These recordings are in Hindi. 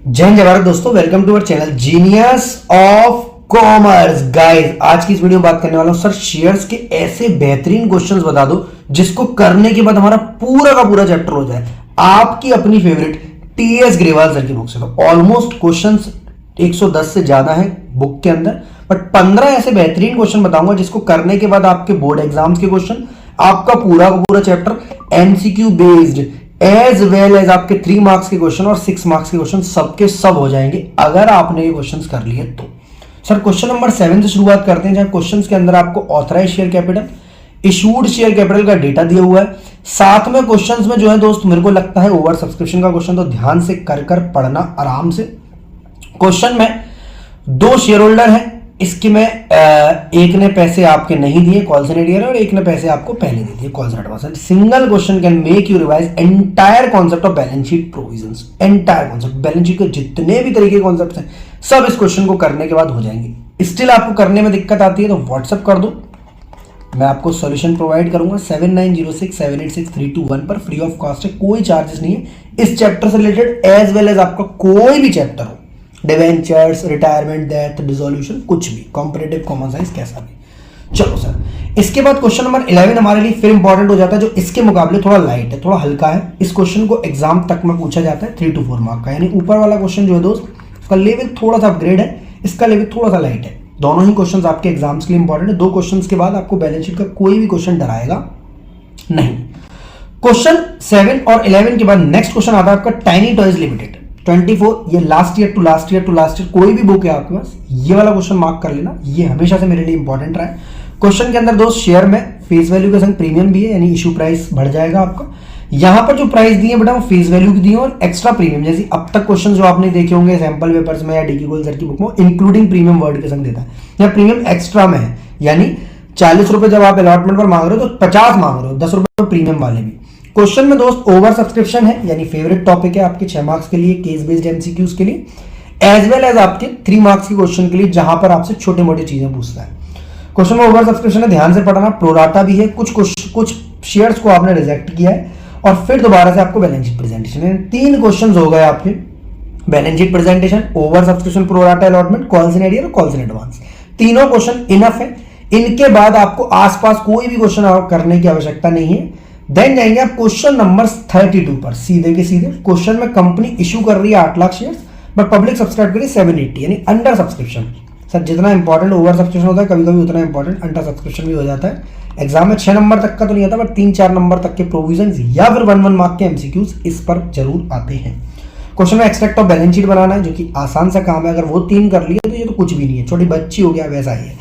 जय हिंद जय भारत दोस्तों, welcome to our channel genius of commerce. Guys, आज की इस वीडियो में बात करने वाला हूं सर शेयर्स के ऐसे बेहतरीन क्वेश्चंस बता दो जिसको करने के बाद हमारा पूरा का पूरा चैप्टर हो जाए आपकी अपनी फेवरेट टीएस ग्रेवाल सर की बुक से। तो ऑलमोस्ट क्वेश्चंस 110 से ज्यादा है बुक के अंदर, बट 15 ऐसे बेहतरीन क्वेश्चन बताऊंगा जिसको करने के बाद आपके बोर्ड एग्जाम्स के क्वेश्चन, आपका पूरा का पूरा chapter MCQ based as well as आपके 3 मार्क्स के क्वेश्चन और 6 मार्क्स के क्वेश्चन सबके सब हो जाएंगे अगर आपने ये क्वेश्चंस कर लिए तो। सर क्वेश्चन नंबर 7 से शुरुआत करते हैं, जहां क्वेश्चंस के अंदर आपको authorise share capital, issued share capital का डेटा दिया हुआ है। साथ में क्वेश्चंस में जो है दोस्त मेरे को लगता है ओवर सब्सक्रिप्शन का क्वेश्चन, तो ध्यान से कर पढ़ना आराम से। क्वेश्चन में 2 शेयर होल्डर है, इसके में एक ने पैसे आपके नहीं दिए कॉल्स एंड एडियर और एक ने पैसे आपको पहले दे दिए calls and advance. Single question can make you revise entire concept of balance sheet provisions. Entire concept balance sheet के जितने भी तरीके के कॉन्सेप्ट हैं सब इस क्वेश्चन को करने के बाद हो जाएंगे। स्टिल आपको करने में दिक्कत आती है तो व्हाट्सएप कर दो, मैं आपको सॉल्यूशन प्रोवाइड करूंगा 7906786321 पर, फ्री ऑफ कॉस्ट है, कोई चार्जेस नहीं है। इस चैप्टर से रिलेटेड एज वेल एज आपका कोई भी चैप्टर हो, डिवेंचर्स, रिटायरमेंट, डेथ, डिसोल्यूशन, कुछ भी, कॉम्पिटिटिव कॉमन साइंस, कैसा भी। चलो सर, इसके बाद क्वेश्चन नंबर 11 हमारे लिए फिर इंपॉर्टेंट हो जाता है, जो इसके मुकाबले थोड़ा लाइट है, थोड़ा हल्का है। इस क्वेश्चन को एग्जाम तक में पूछा जाता है 3 to 4 मार्क का, यानी ऊपर वाला क्वेश्चन जो है दोस्त उसका लेवल थोड़ा सा अपग्रेड है, इसका लेवल थोड़ा सा लाइट है। दोनों ही क्वेश्चन आपके एग्जाम्स के लिए इंपॉर्टेंट है। 2 क्वेश्चन के बाद आपको बैलेंस शीट का कोई भी क्वेश्चन डराएगा नहीं। क्वेश्चन 7 और 11 के बाद नेक्स्ट क्वेश्चन आता है आपका टाइनी टॉयज लिमिटेड 24। ये last year to last year to last year कोई भी बुक है आपके पास, ये वाला क्वेश्चन मार्क कर लेना, ये हमेशा से मेरे लिए इंपॉर्टेंट रहा है। क्वेश्चन के अंदर दोस्त शेयर में फेस वैल्यू के संग प्रीमियम भी है, यानी इशू प्राइस बढ़ जाएगा आपका। यहां पर जो प्राइस दिए बेटा वो फेस वैल्यू की दिए और एक्स्ट्रा प्रीमियम, जैसे अब तक क्वेश्चन जो आपने देखे होंगे सैंपल पेपर्स में या डीके गोयल सर की बुक में, इंक्लूडिंग प्रीमियम वर्ड के संग देता है, या प्रीमियम एक्स्ट्रा में है, यानी 40 रुपए जब आप अलॉटमेंट पर मांग रहे हो तो 50 मांग रहे हो, 10 रुपए प्रीमियम वाले भी। क्वेश्चन में दोस्त ओवर सब्सक्रिप्शन है, यानी फेवरेट टॉपिक है आपके 6 मार्क्स के लिए, केस बेस्ड एमसीक्यूज के लिए, एज वेल एज आपके 3 मार्क्स के क्वेश्चन के लिए, जहां पर आपसे छोटे मोटे चीजें पूछता है। क्वेश्चन में ओवर सब्सक्रिप्शन है, ध्यान से पढ़ना, प्रोराटा भी है, कुछ शेयर्स को आपने रिजेक्ट किया है और फिर दोबारा से आपको बैलेंस शीट प्रेजेंटेशन है। 3 क्वेश्चन हो गए आपके, balance sheet presentation, over subscription, pro rata, allotment, calls and adhere, calls and advance. तीनों क्वेश्चन इनफ है, इनके बाद आपको आसपास कोई भी क्वेश्चन करने की आवश्यकता नहीं है। देन जाएंगे आप क्वेश्चन नंबर 32 पर, सीधे के सीधे। क्वेश्चन में कंपनी इशू कर रही है 8 lakh shares, but public subscribe करिए 780, यानी अंडर सब्सक्रिप्शन। सर जितना इंपॉर्टेंट ओवर सब्सक्रिप्शन होता है कभी कभी उतना इंपॉर्टेंट अंडर सब्सक्रिप्शन भी हो जाता है। एग्जाम में 6 नंबर तक का तो नहीं आता, बट 3-4 नंबर तक के प्रोविजन या फिर 1-1 मार्क के एमसीक्यूज इस पर जरूर आते हैं। क्वेश्चन में एक्सट्रैक्ट ऑफ बैलेंस शीट बनाना है, जो कि आसान सा काम है, अगर वो 3 कर लिए तो ये तो कुछ भी नहीं है, छोटी बच्ची हो गया वैसा ही है।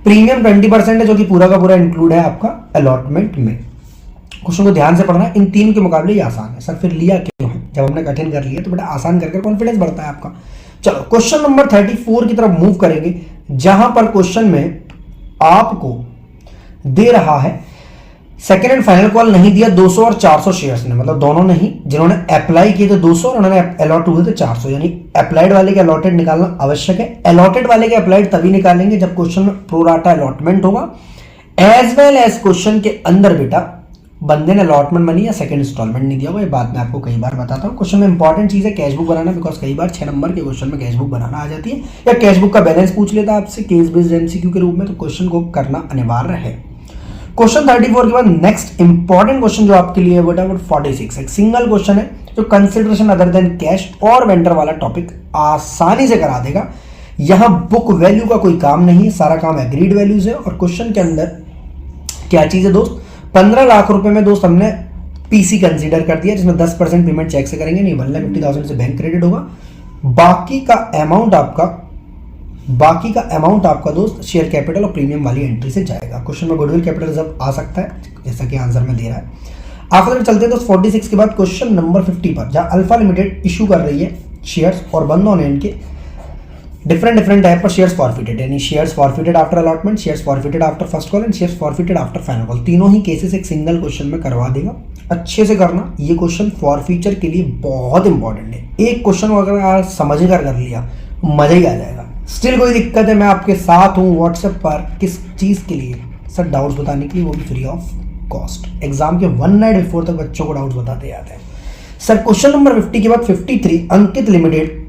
प्रीमियम 20% है, जो कि पूरा का पूरा इंक्लूड है आपका अलॉटमेंट में। क्वेश्चन को ध्यान से पढ़ना, इन 3 के मुकाबले ये आसान है। सर फिर लिया क्यों है, जब हमने कठिन कर लिया तो बेटा आसान करके कॉन्फिडेंस बढ़ता है आपका। चलो क्वेश्चन नंबर 34 की तरफ मूव करेंगे, जहां पर क्वेश्चन में आपको दे रहा है सेकेंड एंड फाइनल कॉल नहीं दिया 200 और 400 शेयर्स ने, मतलब दोनों नहीं, जिन्होंने अप्लाई किए थे 200 और उन्होंने अलॉट हुए थे 400, यानी अप्लाइड वाले के अलॉटेड निकालना आवश्यक है। अलॉटेड वाले के अप्लाइड तभी निकालेंगे जब क्वेश्चन में प्रोराटा अलॉटमेंट होगा, एज वेल एज क्वेश्चन के अंदर बेटा बंदे ने अलॉटमेंट मनी या सेकंड इंस्टॉलमेंट नहीं दिया हुआ। ये बात मैं आपको कई बार बताता हूँ। क्वेश्चन में इंपॉर्टेंट चीज है कैश बुक बनाना, बिकॉज कई बार 6 नंबर के क्वेश्चन में कैश बुक बनाना आ जाती है, या कैश बुक का बैलेंस पूछ लेता है आपसे केस बेस्ड एमसीक्यू के रूप में, तो क्वेश्चन को करना अनिवार्य है। क्वेश्चन 34 के बाद नेक्स्ट इंपॉर्टेंट क्वेश्चन जो आपके लिए है वो 46 है, सिंगल क्वेश्चन है, जो कंसिडरेशन अदर देन कैश और वेंडर वाला टॉपिक आसानी से करा देगा। यहां बुक वैल्यू का कोई काम नहीं है, सारा काम एग्रीड वैल्यूज है। और क्वेश्चन के अंदर क्या चीज है दोस्त, 15 लाख रुपए में दोस्त हमने पीसी कंसीडर कर दिया, जिसमें 10% पेमेंट चेक से करेंगे, नहीं 1,50,000 से बैंक क्रेडिट होगा। बाकी का अमाउंट आपका दोस्त शेयर कैपिटल और प्रीमियम वाली एंट्री से जाएगा। क्वेश्चन में गुडविल कैपिटल रिजर्व आ सकता है, जैसा कि आंसर में दे रहा है। आखिर चलते हैं दोस्त 46 के बाद क्वेश्चन नंबर 50 पर, जहां अल्फा लिमिटेड इशू कर रही है शेयर्स और बंदों ने इनके डिफरेंट टाइप पर शेयर्स फॉरफिटेड, यानी shares forfeited after allotment, shares forfeited after first call and shares forfeited after final call. तीनों ही केसेस एक सिंगल क्वेश्चन में करवा देगा। अच्छे से करना, ये क्वेश्चन फॉरफीचर के लिए बहुत इंपॉर्टेंट है। एक क्वेश्चन अगर आप समझ कर लिया मजा ही आ जाएगा। स्टिल कोई दिक्कत है, मैं आपके साथ हूँ व्हाट्सएप पर, किस चीज के लिए सर, डाउट्स बताने के लिए, वो भी फ्री ऑफ कॉस्ट। एग्जाम के 1 नाइट बिफोर तक बच्चों को डाउट्स बताते जाते हैं। सर क्वेश्चन नंबर 50 के बाद 53 अंकित लिमिटेड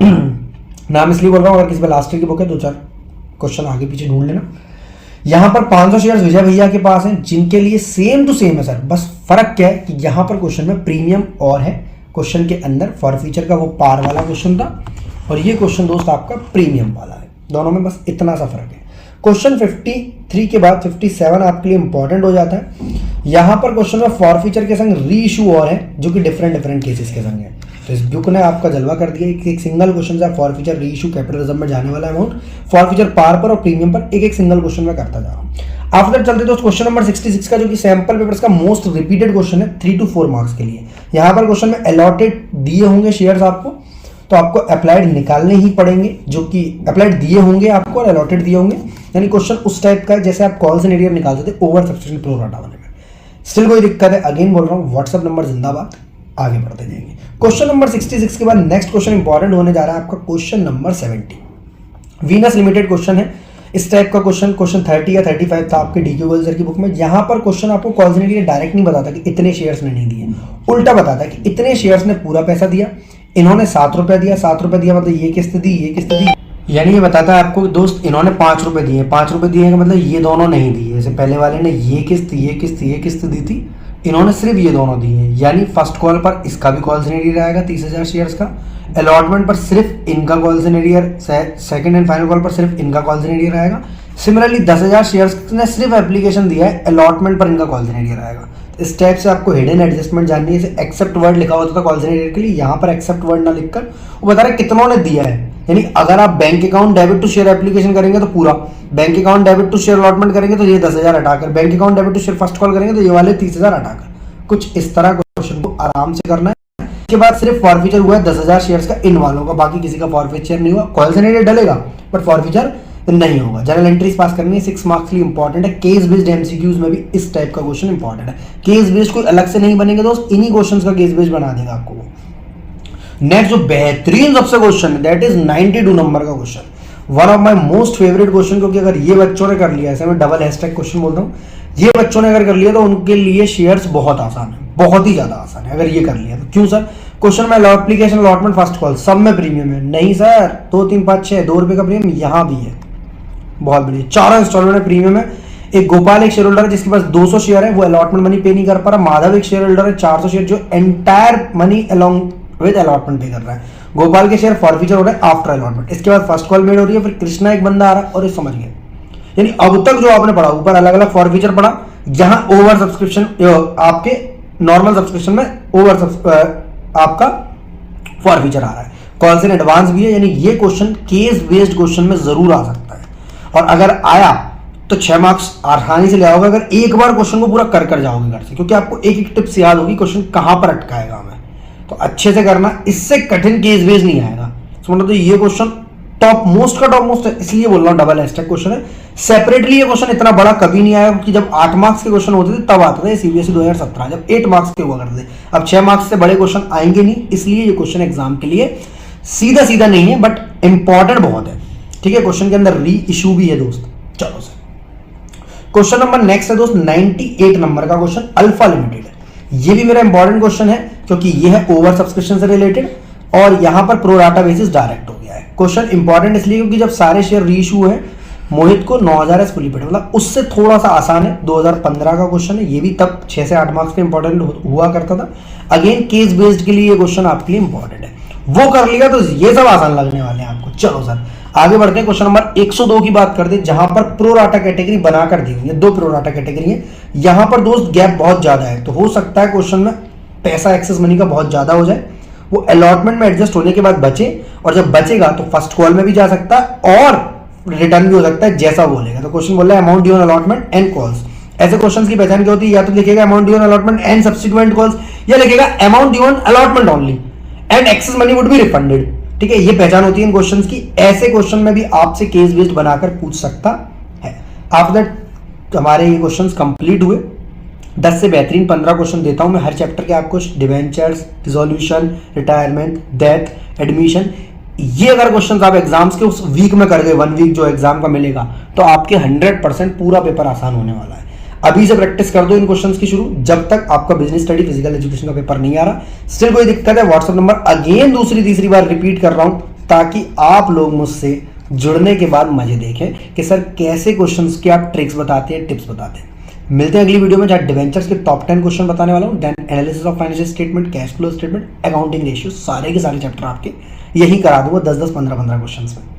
नाम इसलिए बोल रहा हूं, अगर किसी पे लास्ट ईयर की बुक है 2-4 क्वेश्चन आगे पीछे ढूंढ लेना। यहां पर 500 शेयर्स विजय भैया के पास हैं, जिनके लिए सेम टू सेम है सर, बस फर्क क्या है कि यहां पर क्वेश्चन में प्रीमियम और है, क्वेश्चन के अंदर फॉर फ्यूचर का वो पार वाला क्वेश्चन था और ये क्वेश्चन दोस्त आपका प्रीमियम वाला है, दोनों में बस इतना सा फर्क है। क्वेश्चन 53 के बाद 57 आपके लिए इंपॉर्टेंट हो जाता है। यहां पर क्वेश्चन में फॉर फ्यूचर के संग री इशू और है, जो कि डिफरेंट केसेस के संग है। तो इस बुक ने आपका जलवा कर दिया कि एक सिंगल क्वेश्चन से फॉर फ्यूचर री इशू कैपिटल रिजर्व में जाने वाला अमाउंट फॉर फ्यूचर पार पर और प्रीमियम पर एक सिंगल क्वेश्चन में करता जा रहा हूं। आफ्टर चलते दोस्त क्वेश्चन नंबर 66 का, जो कि सैंपल पेपर्स का मोस्ट रिपीटेड क्वेश्चन है 3 to 4 मार्क्स के लिए। यहां पर क्वेश्चन में अलॉटेड दिए होंगे शेयर्स आपको, तो आपको अप्लाइड निकालने ही पड़ेंगे, जो कि अप्लाइड दिए होंगे आपको और अलॉटेड दिए होंगे, यानी क्वेश्चन उस टाइप का है जैसे आप कॉल एंड एरियर निकालते थे ओवर सब्सक्रिप्शन प्रो राटा वाले में। स्टिल कोई दिक्कत है, अगेन बोल रहा हूं व्हाट्सएप नंबर जिंदाबाद, आगे बढ़ते जाएंगे। क्वेश्चन नंबर 66 के बाद नेक्स्ट क्वेश्चन इंपॉर्टेंट होने जा रहा है आपका question number 70। Venus limited question है, इस टाइप का क्वेश्चन 30 या 35 था आपके डीक्यू गोल्ड सर की बुक में। यहां पर क्वेश्चन आपको कॉल एंड एरियर डायरेक्ट नहीं बताता कि इतने शेयर्स ने नहीं दिए, उल्टा बताता कि इतने शेयर्स ने पूरा पैसा दिया, इन्होंने 7 रुपए दिया, 7 रुपए दिया मतलब ये किस्त दी, ये किस्त दी, यानी ये बताता है आपको दोस्त इन्होंने 5 रुपए दिए, 5 रुपए दिए का मतलब ये दोनों नहीं दिए, जैसे पहले वाले ने ये किस्त दी थी, इन्होंने सिर्फ ये दोनों दिए हैं, यानी फर्स्ट कॉल पर इसका भी कॉल एंड एरियर आएगा 30,000 शेयर्स का, अलॉटमेंट पर सिर्फ इनका call and arrear, second and final call पर सिर्फ इनका कॉल एंड एरियर आएगा। सिमिलरली 10,000 शेयर्स ने सिर्फ एप्लीकेशन दिया है, अलॉटमेंट पर इनका कॉल एंड एरियर आएगा। इस टाइप से आपको हिडन एडजस्टमेंट जाननी है, जैसे एक्सेप्ट वर्ड लिखा होता था कॉल एंड एरियर के लिए, यहाँ पर एक्सेप्ट वर्ड ना लिखकर वो बता रहे कितनों ने दिया है, यानी अगर आप bank account debit to share application करेंगे तो पूरा, bank account debit to share allotment करेंगे तो ये 10,000 हटाकर, bank account debit to share first call करेंगे तो ये वाले 30,000 हटाकर, कुछ इस तरह क्वेश्चन को आराम से करना है। इसके बाद सिर्फ फॉरफीचर हुआ है 10,000 शेयर्स का इन वालों का, बाकी किसी का फॉरफीचर नहीं हुआ, कॉल एंड एरियर डलेगा बट फॉरफीचर नहीं होगा। जनरल एंट्रीज पास करनी है, 6 मार्क्स के लिए इंपॉर्टेंट है। केस बेस्ड एमसीक्यूज में भी इस टाइप का क्वेश्चन इंपॉर्टेंट है, केस बेस्ड कोई अलग से नहीं बनेंगे दोस्त, इन्हीं क्वेश्चंस का केस बेस्ड बना देगा आपको वो। नेक्स्ट जो बेहतरीन सबसे क्वेश्चन है दैट इज 92 नंबर का question, one of my most favourite question, क्योंकि अगर ये बच्चों ने कर लिया, ऐसे मैं डबल हैशटैग क्वेश्चन बोलता हूँ, ये बच्चों ने अगर कर लिया तो उनके लिए शेयर्स बहुत आसान है, बहुत ही ज्यादा आसान है अगर ये कर लिया तो। क्यों सर? क्वेश्चन में एप्लीकेशन अलॉटमेंट फर्स्ट कॉल सब में प्रीमियम है, नहीं सर 2 3 5 6 2 रुपए का प्रीमियम यहाँ भी है, बहुत बढ़िया, 4 इंस्टॉलमेंट में प्रीमियम है। एक गोपाल एक शेयर होल्डर है जिसके पास 200 शेयर है, वो अलॉटमेंट मनी पे नहीं कर पा रहा। माधव एक शेयर होल्डर है 400 शेयर, जो entire money along with allotment पे कर रहा है। गोपाल के शेयर फॉरफीचर हो रहे हैं आफ्टर अलॉटमेंट। इसके बाद फर्स्ट कॉल मेड हो रही है, फिर कृष्णा एक बंदा आ रहा है और ये समझ गए, यानी अब तक जो आपने पढ़ा ऊपर अलग अलग फॉरफीचर पढ़ा, जहां ओवर सब्सक्रिप्शन आपके नॉर्मल सब्सक्रिप्शन में ओवर आपका फॉरफीचर आ रहा है, कॉल से एडवांस भी है, यानी ये क्वेश्चन केस बेस्ड क्वेश्चन में जरूर आ सकता है। और अगर आया तो 6 मार्क्स आसानी से ले आओगे अगर एक बार क्वेश्चन को पूरा कर जाओगे घर से, क्योंकि आपको एक एक टिप्स याद होगी क्वेश्चन कहां पर अटकाएगा हमें, तो अच्छे से करना, इससे कठिन केस बेस्ड नहीं आएगा। समझो तो ये क्वेश्चन टॉप मोस्ट का टॉप मोस्ट है, इसलिए बोल रहा हूं डबल हैशटैग क्वेश्चन है। सेपरेटली ये क्वेश्चन इतना बड़ा कभी नहीं आया, क्योंकि जब 8 मार्क्स के क्वेश्चन होते थे तब आते थे सीबीएसई 2017, जब 8 मार्क्स के हुआ करते थे। अब 6 मार्क्स से बड़े क्वेश्चन आएंगे नहीं, इसलिए ये क्वेश्चन एग्जाम के लिए सीधा सीधा नहीं है बट इंपॉर्टेंट बहुत है। ठीक है, क्वेश्चन के अंदर री इशू भी है दोस्त। चलो सर क्वेश्चन नंबर नेक्स्ट है दोस्त 98 नंबर का क्वेश्चन, अल्फा लिमिटेड है। ये भी मेरा इंपॉर्टेंट क्वेश्चन है क्योंकि ये है ओवर सब्सक्रिप्शन से रिलेटेड और यहां पर प्रो राटा बेसिस डायरेक्ट हो गया है। क्वेश्चन इंपॉर्टेंट इसलिए क्योंकि जब सारे शेयर री इशू है, मोहित को 9,000 एज फुली पेड, मतलब उससे थोड़ा सा आसान है, 2015 का क्वेश्चन है, ये भी तब 6 से 8 मार्क्स का इंपॉर्टेंट हुआ करता था। अगेन केस बेस्ड के लिए ये क्वेश्चन आपके लिए इंपॉर्टेंट है, वो कर लिया तो ये सब आसान लगने वाले हैं आपको। चलो सर आगे बढ़ते हैं, क्वेश्चन नंबर 102 की बात करते हैं, जहां पर प्रो राटा कैटेगरी बनाकर दी हुई है, 2 प्रो राटा कैटेगरी है। यहां पर दोस्त गैप बहुत ज्यादा है, तो हो सकता है क्वेश्चन में पैसा एक्सेस मनी का बहुत ज्यादा हो जाए, वो अलॉटमेंट में एडजस्ट होने के बाद बचे, और जब बचेगा तो फर्स्ट कॉल में भी जा सकता है और रिटर्न भी हो सकता है जैसा बोलेगा। तो क्वेश्चन बोल रहा है amount due on allotment and calls. ऐसे क्वेश्चंस की पहचान क्या होती है, या तो लिखेगा amount due on allotment and subsequent calls, या लिखेगा amount due on allotment only and excess money would be refunded. ठीक है, ये पहचान होती है इन क्वेश्चंस की। ऐसे क्वेश्चन में भी आपसे केस बेस्ड बनाकर पूछ सकता है। आफ्टर दैट हमारे ये क्वेश्चंस कंप्लीट हुए। 10 से बेहतरीन 15 क्वेश्चन देता हूं मैं हर चैप्टर के आपको, debentures, dissolution, retirement, death, admission. ये अगर क्वेश्चन आप एग्जाम्स के उस वीक में कर गए, 1 वीक जो एग्जाम का मिलेगा, तो आपके 100% पूरा पेपर आसान होने वाला है। अभी से प्रैक्टिस कर दो इन क्वेश्चंस की शुरू, जब तक आपका बिजनेस स्टडी फिजिकल एजुकेशन का पेपर नहीं आ रहा। स्टिल कोई दिक्कत है, व्हाट्सएप नंबर अगेन दूसरी तीसरी बार रिपीट कर रहा हूं, ताकि आप लोग मुझसे जुड़ने के बाद मजे देखें कि सर कैसे क्वेश्चंस की आप ट्रिक्स बताते हैं, टिप्स बताते हैं। मिलते हैं अगली वीडियो में, जहां डिवेंचर्स के टॉप 10 क्वेश्चन बताने वाला हूं, then analysis of financial statement, cash flow statement, accounting ratio, सारे के सारे चैप्टर आपके यही करा दूंगा 10-10, 15-15 क्वेश्चंस में।